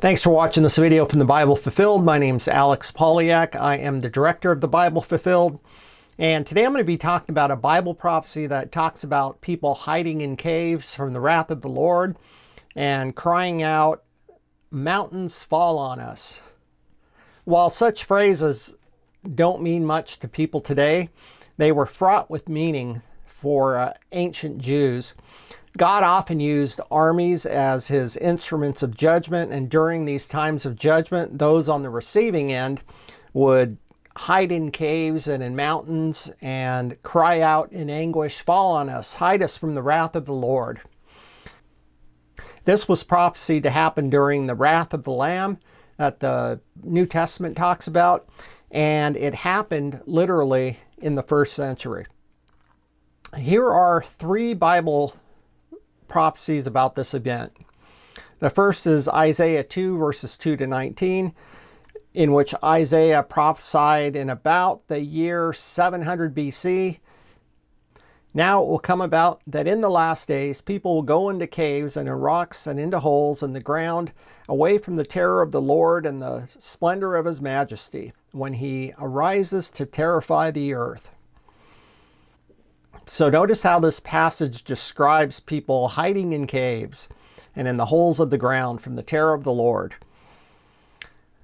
Thanks for watching this video from the Bible Fulfilled. My name is 𝗏𝗏. I am the director of the Bible Fulfilled. And today I'm going to be talking about a Bible prophecy that talks about people hiding in caves from the wrath of the Lord and crying out, "Mountains fall on us." While such phrases don't mean much to people today, they were fraught with meaning for ancient Jews. God often used armies as his instruments of judgment, and during these times of judgment, those on the receiving end would hide in caves and in mountains and cry out in anguish, "Fall on us, hide us from the wrath of the Lord." This was prophesied to happen during the wrath of the Lamb that the New Testament talks about, and it happened literally in the first century. Here are three Bible prophecies about this event. The first is Isaiah 2 verses 2 to 19, in which Isaiah prophesied in about the year 700 BC. "Now it will come about that in the last days people will go into caves and in rocks and into holes in the ground, away from the terror of the Lord and the splendor of his majesty, when he arises to terrify the earth." So notice how this passage describes people hiding in caves and in the holes of the ground from the terror of the Lord.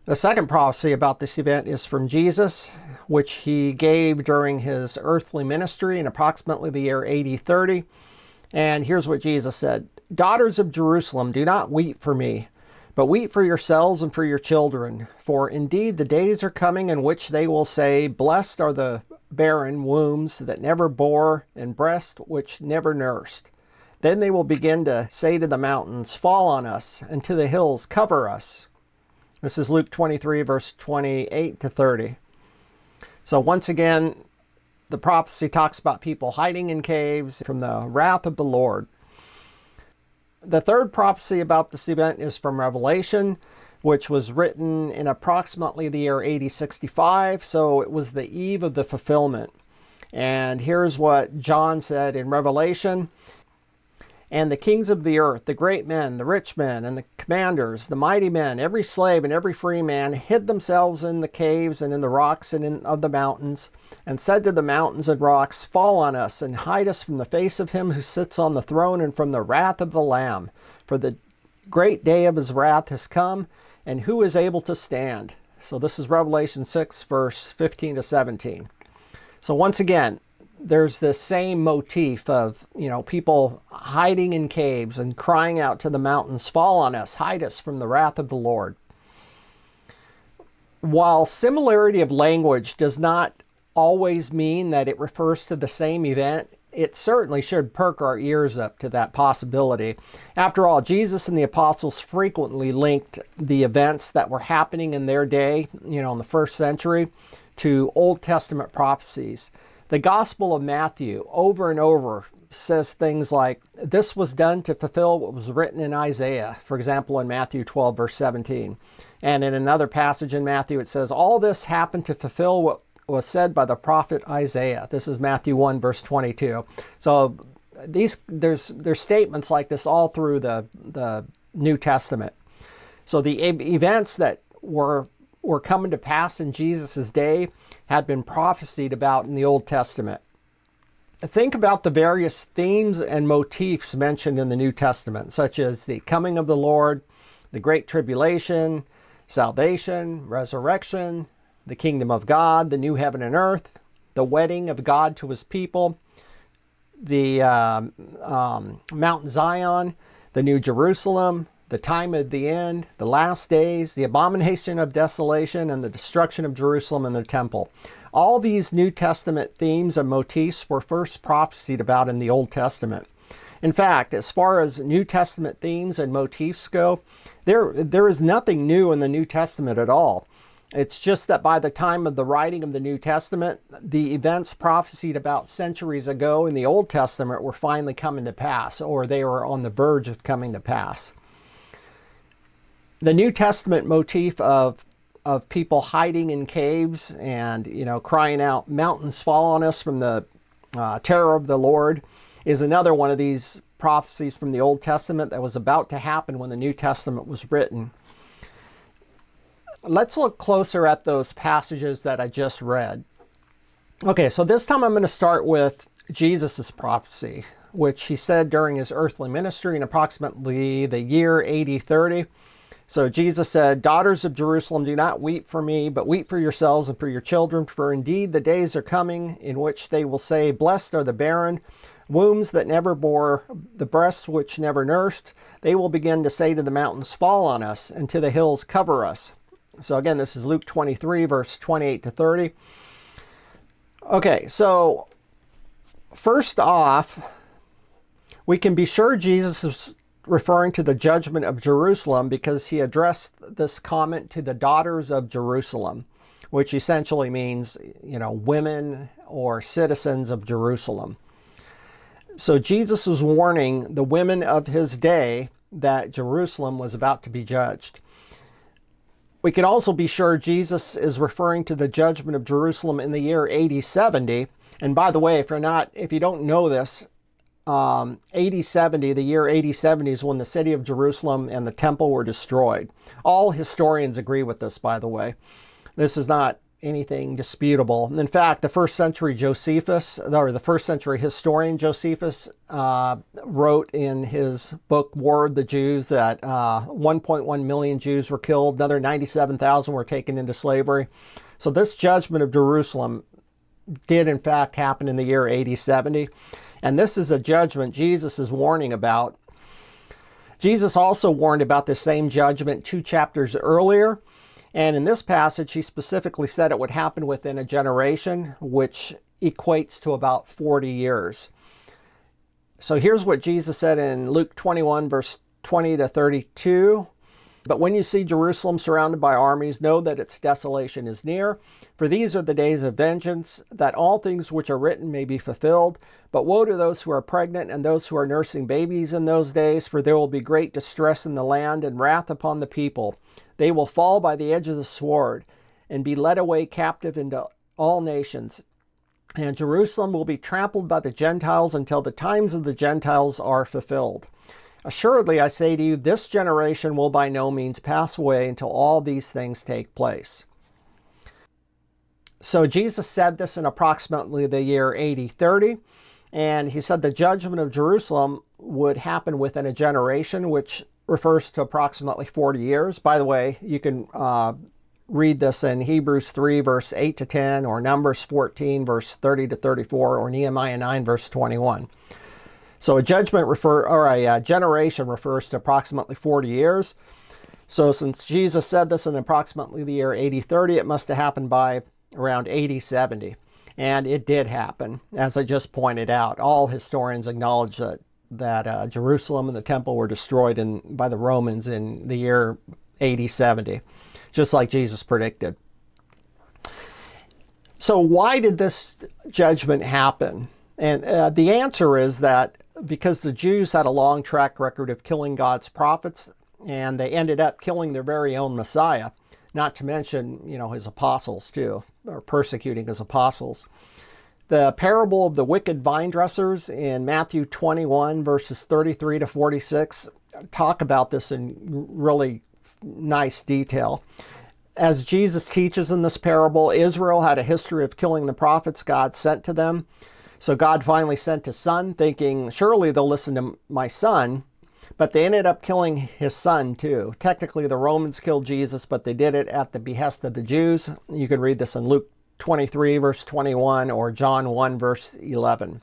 The second prophecy about this event is from Jesus, which he gave during his earthly ministry in approximately the year AD 30. And here's what Jesus said: "Daughters of Jerusalem, do not weep for me, but weep for yourselves and for your children. For indeed the days are coming in which they will say, Blessed are the barren wombs that never bore, and breasts which never nursed. Then they will begin to say to the mountains, Fall on us, and to the hills, cover us." This is Luke 23, verse 28 to 30. So once again, the prophecy talks about people hiding in caves from the wrath of the Lord. The third prophecy about this event is from Revelation, which was written in approximately the year AD 65, so it was the eve of the fulfillment. And here's what John said in Revelation: "And the kings of the earth, the great men, the rich men, and the commanders, the mighty men, every slave and every free man, hid themselves in the caves and in the rocks and of the mountains, and said to the mountains and rocks, Fall on us, and hide us from the face of him who sits on the throne and from the wrath of the Lamb. For the great day of his wrath has come, and who is able to stand?" So this is Revelation 6, verse 15 to 17. So once again, there's this same motif of, people hiding in caves and crying out to the mountains, "Fall on us, hide us from the wrath of the Lord." While similarity of language does not always mean that it refers to the same event, it certainly should perk our ears up to that possibility. After all, Jesus and the apostles frequently linked the events that were happening in their day, in the first century, to Old Testament prophecies. The Gospel of Matthew over and over says things like, "This was done to fulfill what was written in Isaiah," for example, in Matthew 12, verse 17. And in another passage in Matthew, it says, "All this happened to fulfill what was said by the prophet Isaiah." This is Matthew 1, verse 22. So there's statements like this all through the New Testament. So the events that were coming to pass in Jesus' day had been prophesied about in the Old Testament. Think about the various themes and motifs mentioned in the New Testament, such as the coming of the Lord, the Great Tribulation, salvation, resurrection, the kingdom of God, the new heaven and earth, the wedding of God to his people, the Mount Zion, the New Jerusalem, the time of the end, the last days, the abomination of desolation, and the destruction of Jerusalem and the temple. All these New Testament themes and motifs were first prophesied about in the Old Testament. In fact, as far as New Testament themes and motifs go, there is nothing new in the New Testament at all. It's just that by the time of the writing of the New Testament, the events prophesied about centuries ago in the Old Testament were finally coming to pass, or they were on the verge of coming to pass. The New Testament motif of people hiding in caves and, crying out, "Mountains fall on us from the terror of the Lord," is another one of these prophecies from the Old Testament that was about to happen when the New Testament was written. let's look closer at those passages that I just read. Okay, so this time I'm going to start with Jesus' prophecy, which he said during his earthly ministry in approximately the year AD 30. So Jesus said, "Daughters of Jerusalem, do not weep for me, but weep for yourselves and for your children. For indeed the days are coming in which they will say, blessed are the barren, wombs that never bore, the breasts which never nursed. They will begin to say to the mountains, fall on us, and to the hills, cover us." So again, this is Luke 23, verse 28 to 30. Okay, so first off, we can be sure Jesus is referring to the judgment of Jerusalem because he addressed this comment to the daughters of Jerusalem, which essentially means, women or citizens of Jerusalem. So Jesus was warning the women of his day that Jerusalem was about to be judged. We can also be sure Jesus is referring to the judgment of Jerusalem in the year AD 70. And by the way, if you don't know this, AD 70, the year AD 70 is when the city of Jerusalem and the temple were destroyed. All historians agree with this, by the way. This is not anything disputable. In fact, the first century historian Josephus wrote in his book War of the Jews that 1.1 million Jews were killed, another 97,000 were taken into slavery. So this judgment of Jerusalem did in fact happen in the year AD 70. And this is a judgment Jesus is warning about. Jesus also warned about the same judgment 2 chapters earlier. And in this passage, he specifically said it would happen within a generation, which equates to about 40 years. So here's what Jesus said in Luke 21, verse 20 to 32. "But when you see Jerusalem surrounded by armies, know that its desolation is near. For these are the days of vengeance, that all things which are written may be fulfilled. But woe to those who are pregnant and those who are nursing babies in those days, for there will be great distress in the land and wrath upon the people. They will fall by the edge of the sword and be led away captive into all nations. And Jerusalem will be trampled by the Gentiles until the times of the Gentiles are fulfilled. Assuredly, I say to you, this generation will by no means pass away until all these things take place." So Jesus said this in approximately the year AD 30, and he said the judgment of Jerusalem would happen within a generation, which refers to approximately 40 years. By the way, you can read this in Hebrews 3, verse 8 to 10, or Numbers 14, verse 30 to 34, or Nehemiah 9, verse 21. So a generation refers to approximately 40 years. So since Jesus said this in approximately the year AD 30, it must have happened by around AD 70. And it did happen, as I just pointed out. All historians acknowledge that Jerusalem and the temple were destroyed by the Romans in the year AD 70, just like Jesus predicted. So why did this judgment happen? And the answer is that because the Jews had a long track record of killing God's prophets, and they ended up killing their very own Messiah, not to mention, his apostles too, or persecuting his apostles. The parable of the wicked vine dressers in Matthew 21, verses 33 to 46, talk about this in really nice detail. As Jesus teaches in this parable, Israel had a history of killing the prophets God sent to them. So God finally sent his son, thinking, surely they'll listen to my son. But they ended up killing his son too. Technically, the Romans killed Jesus, but they did it at the behest of the Jews. You can read this in Luke 23, verse 21, or John 1, verse 11.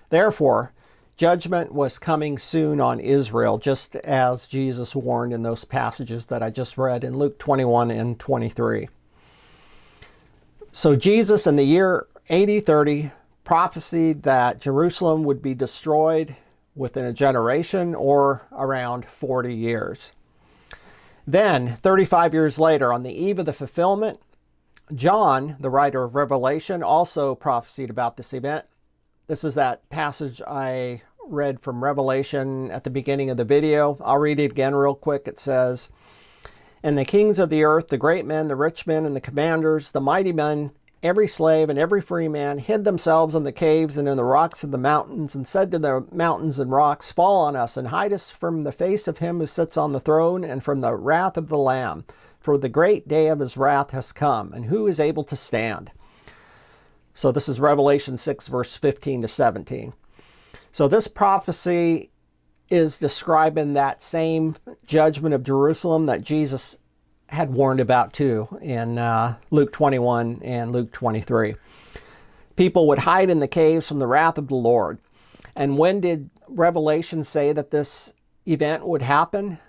Therefore, judgment was coming soon on Israel, just as Jesus warned in those passages that I just read in Luke 21 and 23. So Jesus, in the year AD 30, prophesied that Jerusalem would be destroyed within a generation, or around 40 years. Then, 35 years later, on the eve of the fulfillment, John, the writer of Revelation, also prophesied about this event. This is that passage I read from Revelation at the beginning of the video. I'll read it again real quick. It says, "And the kings of the earth, the great men, the rich men, and the commanders, the mighty men, every slave and every free man, hid themselves in the caves and in the rocks of the mountains, and said to the mountains and rocks, fall on us and hide us from the face of him who sits on the throne and from the wrath of the Lamb. for the great day of his wrath has come, and who is able to stand? So this is Revelation 6, verse 15 to 17. So this prophecy is describing that same judgment of Jerusalem that Jesus had warned about too in Luke 21 and Luke 23. People would hide in the caves from the wrath of the Lord. And when did Revelation say that this event would happen?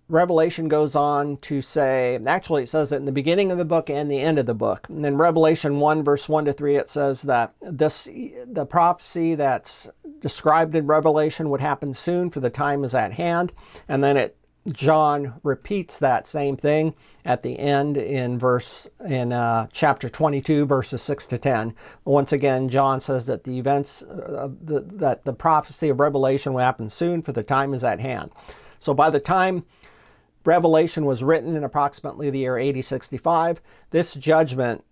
Revelation goes on to say, actually it says it in the beginning of the book and the end of the book. And in Revelation 1, verse 1 to 3, it says that the prophecy that's described in Revelation would happen soon, for the time is at hand. And then John repeats that same thing at the end in chapter 22, verses 6 to 10. Once again, John says that the events, that the prophecy of Revelation will happen soon, for the time is at hand. So by the time Revelation was written in approximately the year AD 65, this judgment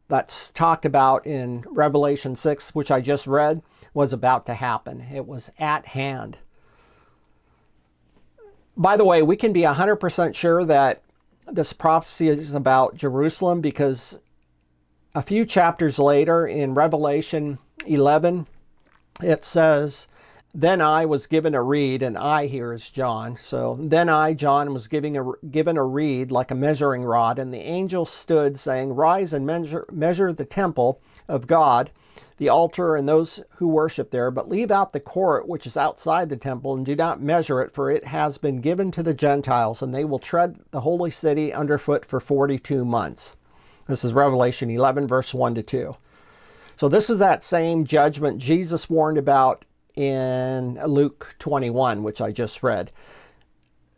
that's talked about in Revelation 6, which I just read, was about to happen. It was at hand. By the way, we can be 100% sure that this prophecy is about Jerusalem, because a few chapters later in Revelation 11, it says, "Then I was given a reed," and I here is John. So, "Then I, John, was given a reed like a measuring rod, and the angel stood, saying, Rise and measure the temple of God, the altar, and those who worship there, but leave out the court which is outside the temple, and do not measure it, for it has been given to the Gentiles, and they will tread the holy city underfoot for 42 months. This is Revelation 11, verse 1 to 2. So this is that same judgment Jesus warned about in Luke 21, which I just read.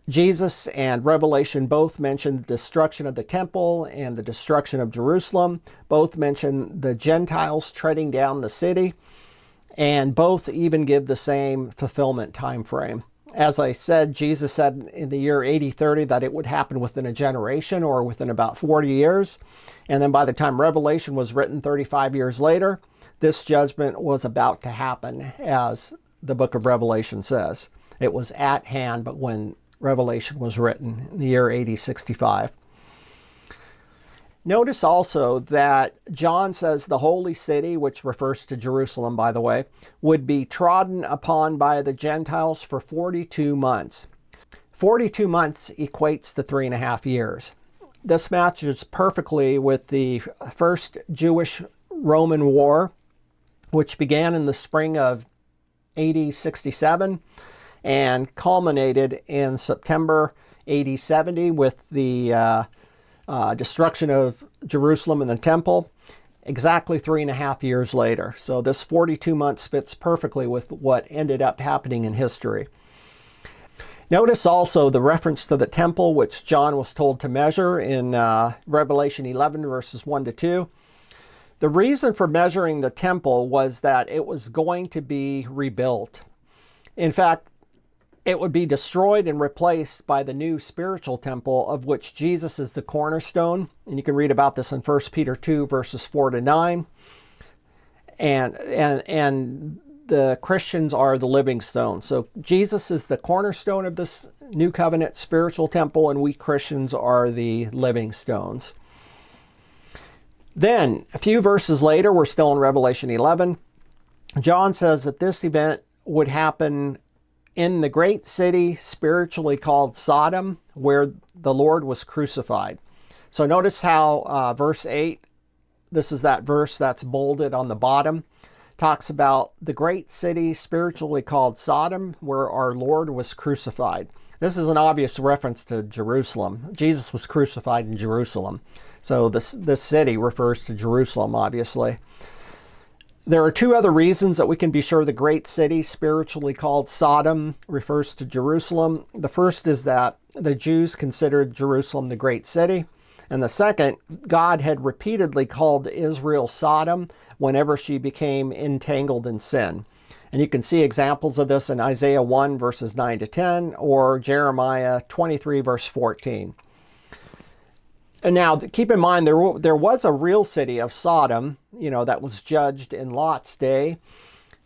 Jesus and Revelation both mention the destruction of the temple and the destruction of Jerusalem. Both mention the Gentiles treading down the city, and both even give the same fulfillment time frame. As I said, Jesus said in the year 8030 that it would happen within a generation, or within about 40 years. And then by the time Revelation was written 35 years later, this judgment was about to happen, as the book of Revelation says. It was at hand, but when Revelation was written in the year AD 65. Notice also that John says the holy city, which refers to Jerusalem, by the way, would be trodden upon by the Gentiles for 42 months. 42 months equates to 3.5 years. This matches perfectly with the first Jewish-Roman War, which began in the spring of AD 67 and culminated in September AD 70 with the destruction of Jerusalem and the temple, exactly 3.5 years later. So this 42 months fits perfectly with what ended up happening in history. Notice also the reference to the temple, which John was told to measure in Revelation 11, verses 1 to 2. The reason for measuring the temple was that it was going to be rebuilt. In fact, it would be destroyed and replaced by the new spiritual temple, of which Jesus is the cornerstone. And you can read about this in 1 Peter 2, verses 4 to 9. And the Christians are the living stone. So Jesus is the cornerstone of this new covenant spiritual temple, and we Christians are the living stones. Then, a few verses later, we're still in Revelation 11, John says that this event would happen in the great city spiritually called Sodom, where the Lord was crucified. So notice how verse 8, this is that verse that's bolded on the bottom, talks about the great city spiritually called Sodom, where our Lord was crucified. This is an obvious reference to Jerusalem. Jesus was crucified in Jerusalem. So this city refers to Jerusalem, obviously. There are two other reasons that we can be sure the great city, spiritually called Sodom, refers to Jerusalem. The first is that the Jews considered Jerusalem the great city. And the second, God had repeatedly called Israel Sodom whenever she became entangled in sin. And you can see examples of this in Isaiah 1, verses 9 to 10, or Jeremiah 23, verse 14. And now, keep in mind, there was a real city of Sodom, that was judged in Lot's day.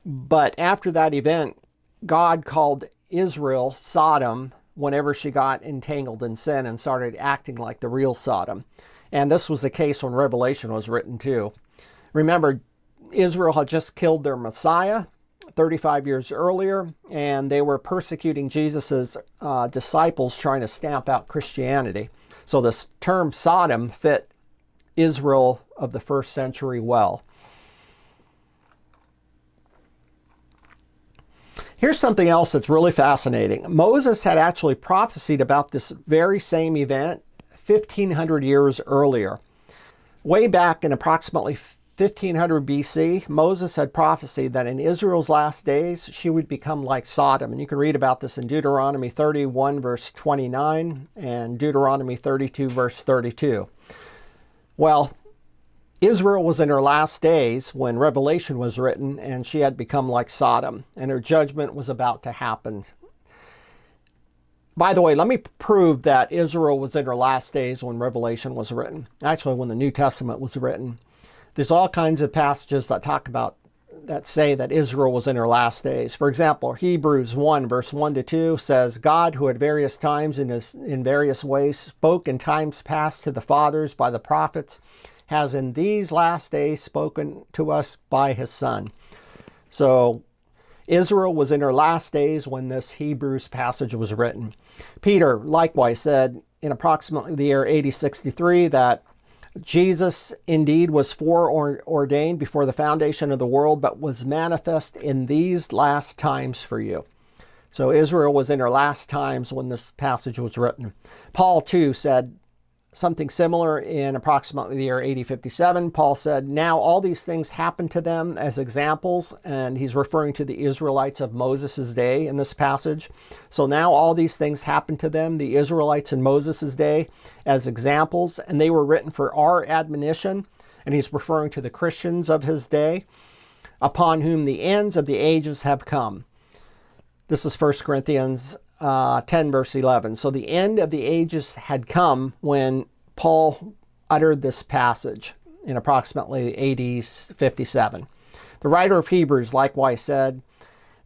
But after that event, God called Israel Sodom whenever she got entangled in sin and started acting like the real Sodom. And this was the case when Revelation was written too. Remember, Israel had just killed their Messiah 35 years earlier, and they were persecuting Jesus's disciples, trying to stamp out Christianity. So this term Sodom fit Israel of the first century well. Here's something else that's really fascinating. Moses had actually prophesied about this very same event 1,500 years earlier. Way back in approximately 1500 BC, Moses had prophesied that in Israel's last days, she would become like Sodom. And you can read about this in Deuteronomy 31, verse 29, and Deuteronomy 32, verse 32. Well, Israel was in her last days when Revelation was written, and she had become like Sodom, and her judgment was about to happen. By the way, let me prove that Israel was in her last days when Revelation was written. Actually, when the New Testament was written. There's all kinds of passages that say that Israel was in her last days. For example, Hebrews 1, verse 1 to 2 says, God, who at various times in various ways spoke in times past to the fathers by the prophets, has in these last days spoken to us by his Son. So Israel was in her last days when this Hebrews passage was written. Peter likewise said in approximately the year AD 63 that Jesus indeed was foreordained before the foundation of the world, but was manifest in these last times for you. So Israel was in her last times when this passage was written. Paul too said something similar in approximately the year AD 57. Paul said, now all these things happened to them as examples, and he's referring to the Israelites of Moses' day in this passage. So now all these things happened to them, the Israelites in Moses' day, as examples, and they were written for our admonition, and he's referring to the Christians of his day, upon whom the ends of the ages have come. This is 1 Corinthians 10, verse 11. So the end of the ages had come when Paul uttered this passage in approximately AD 57. The writer of Hebrews likewise said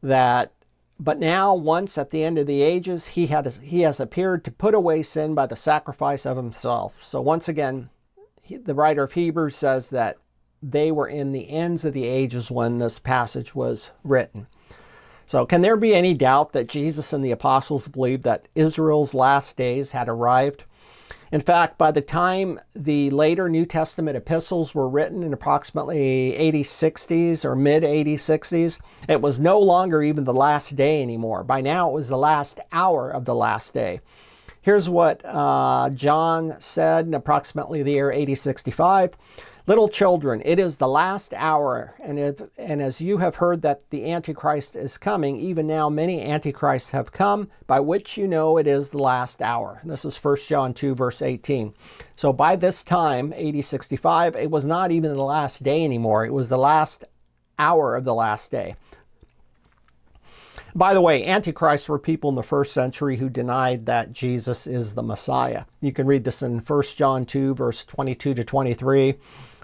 that, but now once at the end of the ages, he has appeared to put away sin by the sacrifice of himself. So once again, the writer of Hebrews says that they were in the ends of the ages when this passage was written. So can there be any doubt that Jesus and the apostles believed that Israel's last days had arrived? In fact, by the time the later New Testament epistles were written in approximately AD 60s or mid AD 60s, it was no longer even the last day anymore. By now it was the last hour of the last day. Here's what John said in approximately the year AD 65. Little children, it is the last hour, and as you have heard that the Antichrist is coming, even now many Antichrists have come, by which you know it is the last hour. This is 1 John 2, verse 18. So by this time, AD 65, it was not even the last day anymore. It was the last hour of the last day. By the way, Antichrists were people in the first century who denied that Jesus is the Messiah. You can read this in 1 John 2, verse 22 to 23.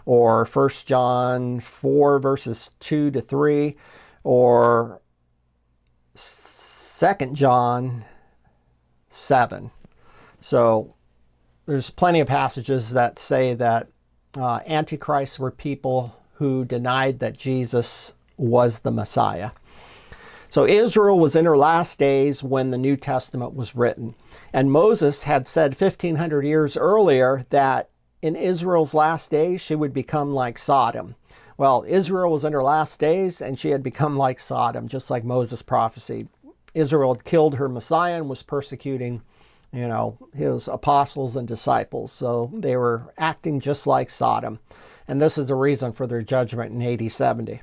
Or 1 John 4, verses 2 to 3, or 2 John 7. So there's plenty of passages that say that Antichrists were people who denied that Jesus was the Messiah. So Israel was in her last days when the New Testament was written. And Moses had said 1,500 years earlier that in Israel's last days, she would become like Sodom. Well, Israel was in her last days, and she had become like Sodom, just like Moses prophesied. Israel had killed her Messiah and was persecuting, his apostles and disciples. So they were acting just like Sodom. And this is the reason for their judgment in AD 70.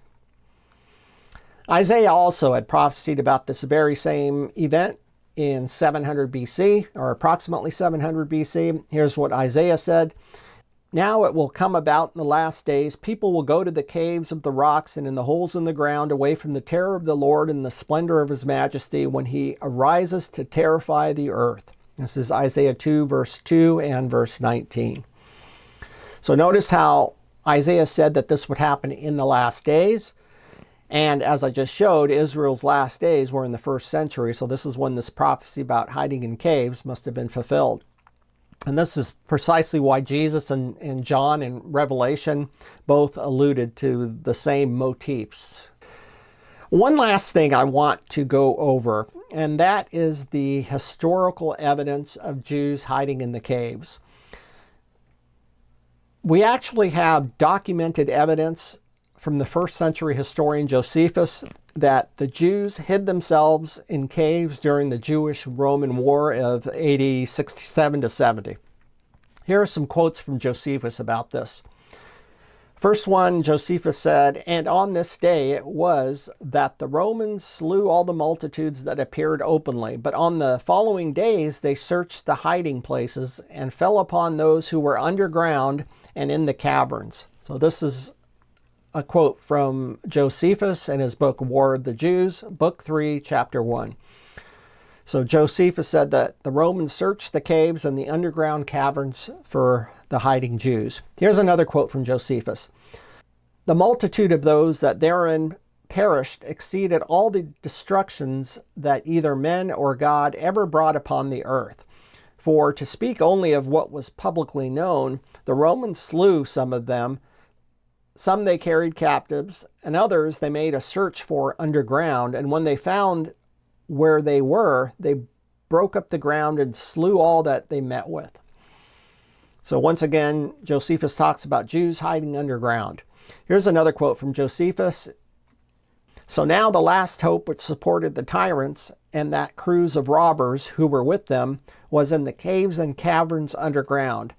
Isaiah also had prophesied about this very same event in 700 BC, or approximately 700 BC. Here's what Isaiah said. Now it will come about in the last days, people will go to the caves of the rocks and in the holes in the ground, away from the terror of the Lord and the splendor of his majesty, when he arises to terrify the earth. This is Isaiah 2, verse 2 and verse 19. So notice how Isaiah said that this would happen in the last days. And as I just showed, Israel's last days were in the 1st century, so this is when this prophecy about hiding in caves must have been fulfilled. And this is precisely why Jesus and John in Revelation both alluded to the same motifs. One last thing I want to go over, and that is the historical evidence of Jews hiding in the caves. We actually have documented evidence from the 1st century historian Josephus that the Jews hid themselves in caves during the Jewish-Roman War of AD 67 to 70. Here are some quotes from Josephus about this. First one, Josephus said, "And on this day it was that the Romans slew all the multitudes that appeared openly, but on the following days they searched the hiding places and fell upon those who were underground and in the caverns." So this is a quote from Josephus in his book War of the Jews, Book 3, Chapter 1. So Josephus said that the Romans searched the caves and the underground caverns for the hiding Jews. Here's another quote from Josephus. "The multitude of those that therein perished exceeded all the destructions that either men or God ever brought upon the earth. For to speak only of what was publicly known, the Romans slew some of them. Some they carried captives, and others they made a search for underground, and when they found where they were, they broke up the ground and slew all that they met with." So once again, Josephus talks about Jews hiding underground. Here's another quote from Josephus. "So now the last hope which supported the tyrants and that crews of robbers who were with them was in the caves and caverns underground,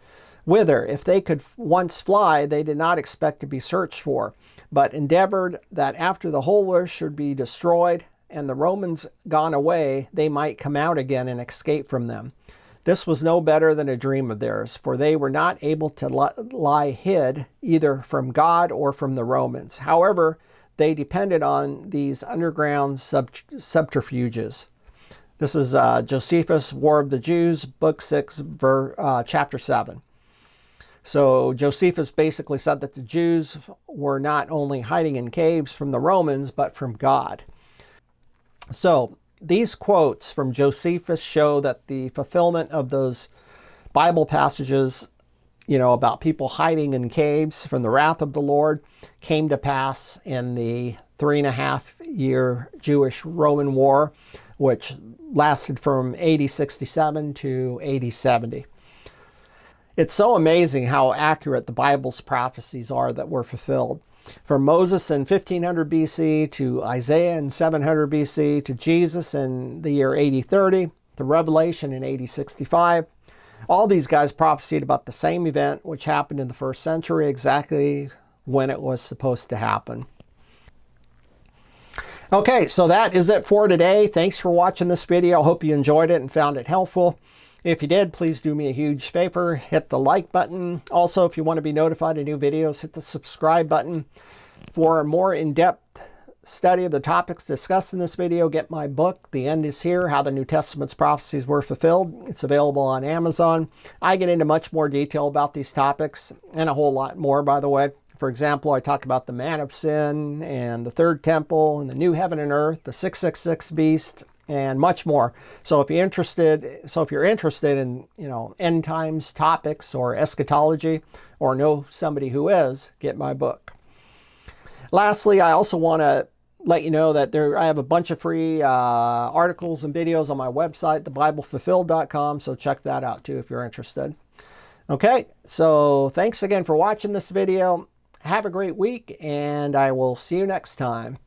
whither, if they could once fly, they did not expect to be searched for, but endeavored that after the whole earth should be destroyed and the Romans gone away, they might come out again and escape from them. This was no better than a dream of theirs, for they were not able to lie hid either from God or from the Romans. However, they depended on these underground subterfuges." This is Josephus, War of the Jews, Book 6, Chapter 7. So Josephus basically said that the Jews were not only hiding in caves from the Romans, but from God. So these quotes from Josephus show that the fulfillment of those Bible passages, about people hiding in caves from the wrath of the Lord came to pass in the 3.5-year Jewish-Roman War, which lasted from AD 67 to AD 70. It's so amazing how accurate the Bible's prophecies are that were fulfilled. From Moses in 1500 BC to Isaiah in 700 BC to Jesus in the year AD 30 to Revelation in AD 65. All these guys prophesied about the same event which happened in the 1st century, exactly when it was supposed to happen. Okay, so that is it for today. Thanks for watching this video. I hope you enjoyed it and found it helpful. If you did, please do me a huge favor. Hit the like button. Also, if you want to be notified of new videos, hit the subscribe button. For a more in-depth study of the topics discussed in this video, get my book, The End is Here, How the New Testament's Prophecies Were Fulfilled. It's available on Amazon. I get into much more detail about these topics, and a whole lot more, by the way. For example, I talk about the man of sin, and the third temple, and the new heaven and earth, the 666 beast, and much more. So if you're interested in, end times topics or eschatology, or know somebody who is, get my book. Lastly, I also want to let you know that I have a bunch of free articles and videos on my website, 𝗏𝐵ibleFulfilled.com, so check that out too if you're interested. Okay, so thanks again for watching this video. Have a great week, and I will see you next time.